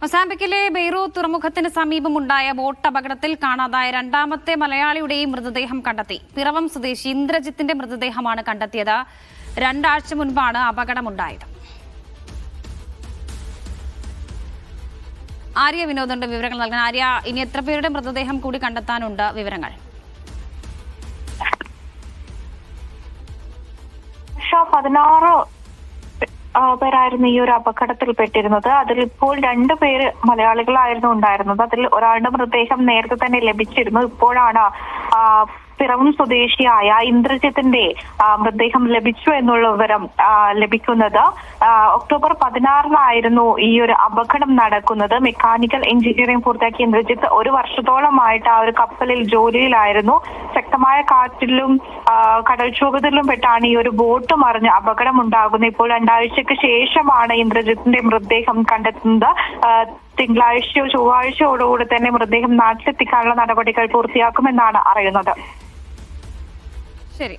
മൊസാംബിക്കിലെ Beirut തുറമുഖത്തിന് സമീപമുണ്ടായ boat അപകടത്തിൽ കാണാതായ രണ്ടാമത്തെ മലയാളിയുടെയും മൃതദേഹം കണ്ടെത്തി. പിറവം സ്വദേശി ഇന്ദ്രജിത്തിന്റെ മൃതദേഹമാണ് കണ്ടെത്തിയത്. 2 ആഴ്ച മുൻപാണ് അപകടമുണ്ടായത്. ആര്യ വിനോദുണ്ട് വിവരങ്ങൾ നൽകാൻ. ആര്യ, ഇനി എത്ര പേരുടെ മൃതദേഹം കൂടി കണ്ടെത്താനുണ്ട്? വിവരങ്ങൾ 16 പേരായിരുന്നു ഈ ഒരു അപകടത്തിൽ പെട്ടിരുന്നത്. അതിൽ ഇപ്പോൾ 2 പേര് മലയാളികളായിരുന്നു ഉണ്ടായിരുന്നത്. അതിൽ ഒരാളുടെ മൃതദേഹം നേരത്തെ തന്നെ ലഭിച്ചിരുന്നു. ഇപ്പോഴാണ് പിറവം സ്വദേശിയായ ഇന്ദ്രജിത്തിന്റെ മൃതദേഹം ലഭിച്ചു എന്നുള്ള വിവരം ലഭിക്കുന്നത്. ഒക്ടോബർ 16 ഈ ഒരു അപകടം നടക്കുന്നത്. മെക്കാനിക്കൽ എഞ്ചിനീയറിംഗ് പൂർത്തിയാക്കിയ ഇന്ദ്രജിത്ത് 1 വർഷത്തോളമായിട്ട് ആ ഒരു കപ്പലിൽ ജോലിയിലായിരുന്നു. ശക്തമായ കാറ്റിലും കടൽക്ഷോഭത്തിലും പെട്ടാണ് ഈ ഒരു ബോട്ട് മറിഞ്ഞ് അപകടം ഉണ്ടാകുന്നത്. ഇപ്പോൾ 2 ആഴ്ചക്ക് ശേഷമാണ് ഇന്ദ്രജിത്തിന്റെ മൃതദേഹം കണ്ടെത്തുന്നത്. തിങ്കളാഴ്ചയോ ചൊവ്വാഴ്ചയോടുകൂടി തന്നെ മൃതദേഹം നാട്ടിലെത്തിക്കാനുള്ള നടപടികൾ പൂർത്തിയാക്കുമെന്നാണ് അറിയുന്നത്. ശരി.